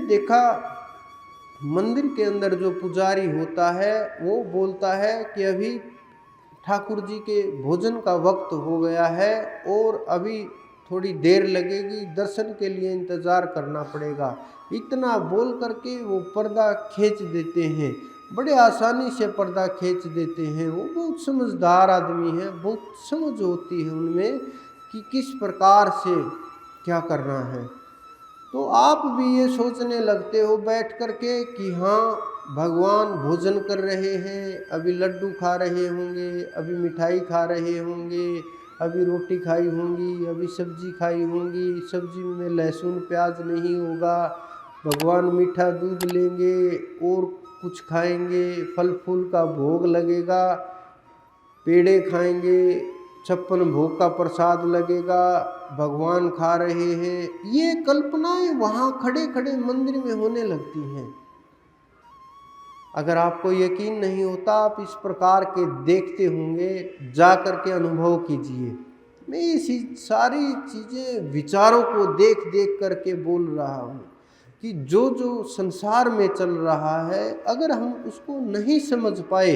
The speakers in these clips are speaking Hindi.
देखा मंदिर के अंदर जो पुजारी होता है वो बोलता है कि अभी ठाकुर जी के भोजन का वक्त हो गया है और अभी थोड़ी देर लगेगी, दर्शन के लिए इंतज़ार करना पड़ेगा। इतना बोल करके वो पर्दा खींच देते हैं, बड़े आसानी से पर्दा खींच देते हैं। वो बहुत समझदार आदमी है, बहुत समझ होती है उनमें कि किस प्रकार से क्या करना है। तो आप भी ये सोचने लगते हो बैठ करके कि हाँ भगवान भोजन कर रहे हैं, अभी लड्डू खा रहे होंगे, अभी मिठाई खा रहे होंगे, अभी रोटी खाई होंगी, अभी सब्जी खाई होंगी, सब्जी में लहसुन प्याज नहीं होगा, भगवान मीठा दूध लेंगे और कुछ खाएंगे, फल फूल का भोग लगेगा, पेड़े खाएंगे, 56 भोग का प्रसाद लगेगा, भगवान खा रहे हैं। ये कल्पनाएं वहाँ खड़े खड़े मंदिर में होने लगती हैं। अगर आपको यकीन नहीं होता, आप इस प्रकार के देखते होंगे, जा कर के अनुभव कीजिए। मैं इसी सारी चीज़ें विचारों को देख देख करके बोल रहा हूँ कि जो जो संसार में चल रहा है, अगर हम उसको नहीं समझ पाए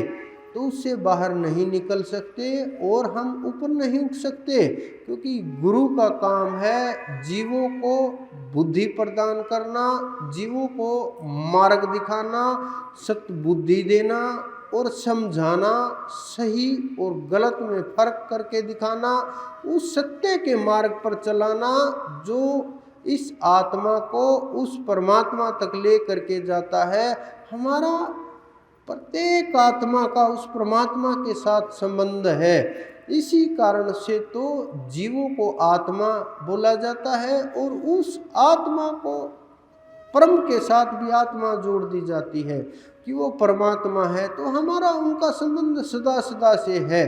तो उससे बाहर नहीं निकल सकते और हम ऊपर नहीं उठ सकते, क्योंकि गुरु का काम है जीवों को बुद्धि प्रदान करना, जीवों को मार्ग दिखाना, सत्य बुद्धि देना और समझाना, सही और गलत में फर्क करके दिखाना, उस सत्य के मार्ग पर चलाना जो इस आत्मा को उस परमात्मा तक ले करके जाता है। हमारा प्रत्येक आत्मा का उस परमात्मा के साथ संबंध है। इसी कारण से तो जीवों को आत्मा बोला जाता है और उस आत्मा को परम के साथ भी आत्मा जोड़ दी जाती है कि वो परमात्मा है। तो हमारा उनका संबंध सदा सदा से है,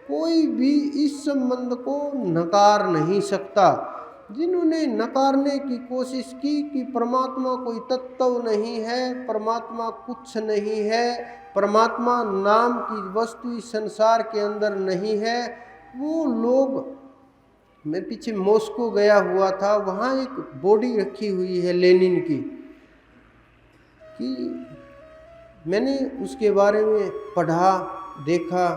कोई भी इस संबंध को नकार नहीं सकता। जिन्होंने नकारने की कोशिश की कि परमात्मा कोई तत्व नहीं है, परमात्मा कुछ नहीं है, परमात्मा नाम की वस्तु इस संसार के अंदर नहीं है, वो लोग, मैं पीछे मॉस्को गया हुआ था, वहाँ एक बॉडी रखी हुई है लेनिन की, कि मैंने उसके बारे में पढ़ा, देखा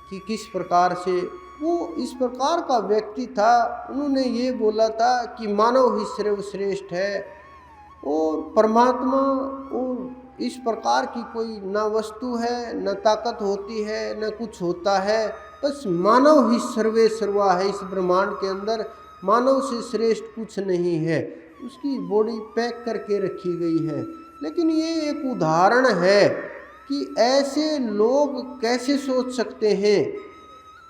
कि किस प्रकार से वो इस प्रकार का व्यक्ति था। उन्होंने ये बोला था कि मानव ही सर्वश्रेष्ठ है और परमात्मा और इस प्रकार की कोई ना वस्तु है, न ताकत होती है, न कुछ होता है, बस मानव ही सर्वे सर्वा है। इस ब्रह्मांड के अंदर मानव से श्रेष्ठ कुछ नहीं है। उसकी बॉडी पैक करके रखी गई है। लेकिन ये एक उदाहरण है कि ऐसे लोग कैसे सोच सकते हैं।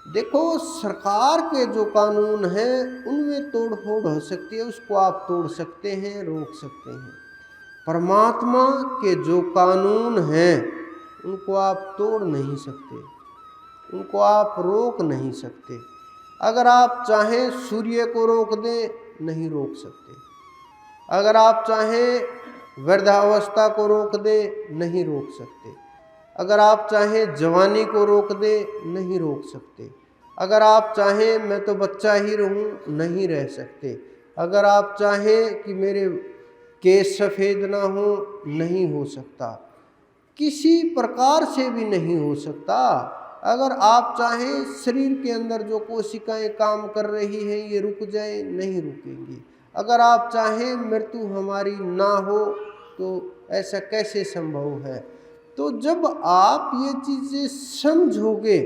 देखो, सरकार के जो कानून हैं उनमें तोड़ फोड़ हो सकती है, उसको आप तोड़ सकते हैं, रोक सकते हैं। परमात्मा के जो कानून हैं उनको आप तोड़ नहीं सकते, उनको आप रोक नहीं सकते। अगर आप चाहें सूर्य को रोक दें, नहीं रोक सकते। अगर आप चाहें वृद्धावस्था को रोक दें, नहीं रोक सकते। अगर आप चाहें जवानी को रोक दें, नहीं रोक सकते। अगर आप चाहें मैं तो बच्चा ही रहूं, नहीं रह सकते। अगर आप चाहें कि मेरे केस सफ़ेद ना हो, नहीं हो सकता, किसी प्रकार से भी नहीं हो सकता। अगर आप चाहें शरीर के अंदर जो कोशिकाएं काम कर रही हैं ये रुक जाए, नहीं रुकेंगी। अगर आप चाहें मृत्यु हमारी ना हो तो ऐसा कैसे संभव है। तो जब आप ये चीज़ें समझोगे,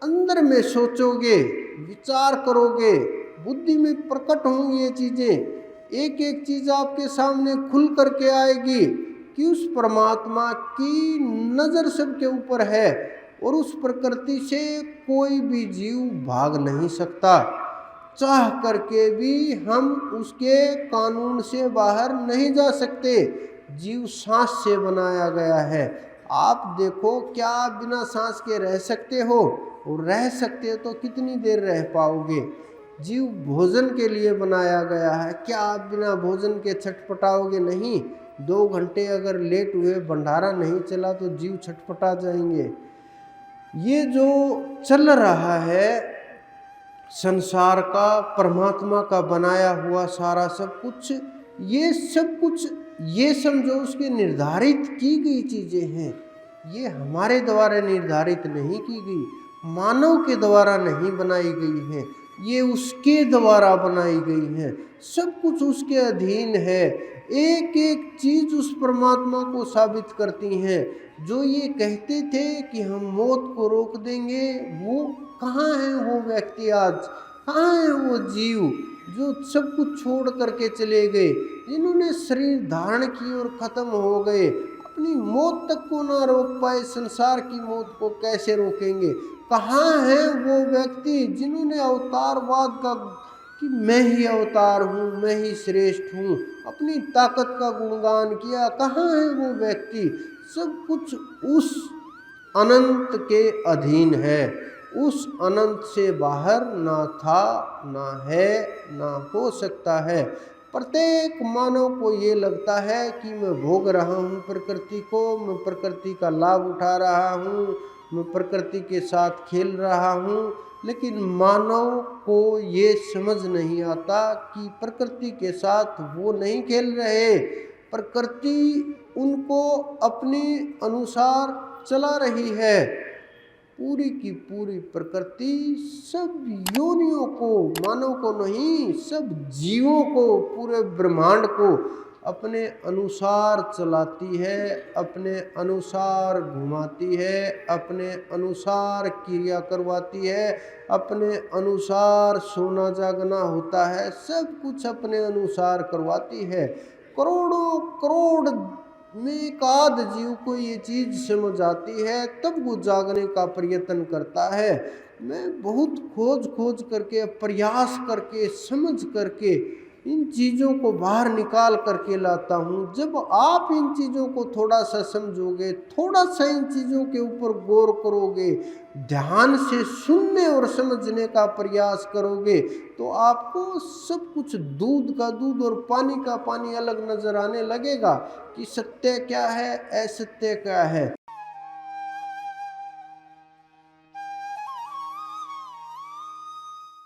अंदर में सोचोगे, विचार करोगे, बुद्धि में प्रकट होंगी ये चीज़ें, एक एक चीज़ आपके सामने खुल करके आएगी कि उस परमात्मा की नज़र सबके ऊपर है और उस प्रकृति से कोई भी जीव भाग नहीं सकता। चाह करके भी हम उसके कानून से बाहर नहीं जा सकते। जीव सांस से बनाया गया है। आप देखो, क्या आप बिना सांस के रह सकते हो? और रह सकते हो तो कितनी देर रह पाओगे? जीव भोजन के लिए बनाया गया है, क्या आप बिना भोजन के छटपटाओगे? नहीं। 2 घंटे अगर लेट हुए, भंडारा नहीं चला तो जीव छटपटा जाएंगे। ये जो चल रहा है संसार का, परमात्मा का बनाया हुआ सारा सब कुछ, ये सब कुछ ये समझो उसके निर्धारित की गई चीज़ें हैं। ये हमारे द्वारा निर्धारित नहीं की गई, मानव के द्वारा नहीं बनाई गई हैं, ये उसके द्वारा बनाई गई हैं। सब कुछ उसके अधीन है। एक एक चीज़ उस परमात्मा को साबित करती हैं। जो ये कहते थे कि हम मौत को रोक देंगे, वो कहाँ है वो व्यक्ति आज? कहाँ है वो जीव जो सब कुछ छोड़ करके चले गए, जिन्होंने शरीर धारण की और ख़त्म हो गए, अपनी मौत तक को ना रोक पाए, संसार की मौत को कैसे रोकेंगे? कहाँ है वो व्यक्ति जिन्होंने अवतारवाद का कि मैं ही अवतार हूँ, मैं ही श्रेष्ठ हूँ, अपनी ताकत का गुणगान किया? कहाँ है वो व्यक्ति? सब कुछ उस अनंत के अधीन है। उस अनंत से बाहर ना था, ना है, ना हो सकता है। प्रत्येक मानव को ये लगता है कि मैं भोग रहा हूँ प्रकृति को, मैं प्रकृति का लाभ उठा रहा हूँ, मैं प्रकृति के साथ खेल रहा हूँ। लेकिन मानव को ये समझ नहीं आता कि प्रकृति के साथ वो नहीं खेल रहे, प्रकृति उनको अपने अनुसार चला रही है। पूरी की पूरी प्रकृति सब योनियों को, मानव को नहीं, सब जीवों को, पूरे ब्रह्मांड को अपने अनुसार चलाती है, अपने अनुसार घुमाती है, अपने अनुसार क्रिया करवाती है, अपने अनुसार सोना जागना होता है, सब कुछ अपने अनुसार करवाती है। करोड़ों करोड़ में एक आध जीव को ये चीज़ समझ आती है, तब वो जागने का प्रयत्न करता है। मैं बहुत खोज खोज करके, प्रयास करके, समझ करके इन चीज़ों को बाहर निकाल करके लाता हूँ। जब आप इन चीज़ों को थोड़ा सा समझोगे, थोड़ा सा इन चीज़ों के ऊपर गौर करोगे, ध्यान से सुनने और समझने का प्रयास करोगे, तो आपको सब कुछ दूध का दूध और पानी का पानी अलग नजर आने लगेगा कि सत्य क्या है, असत्य क्या है।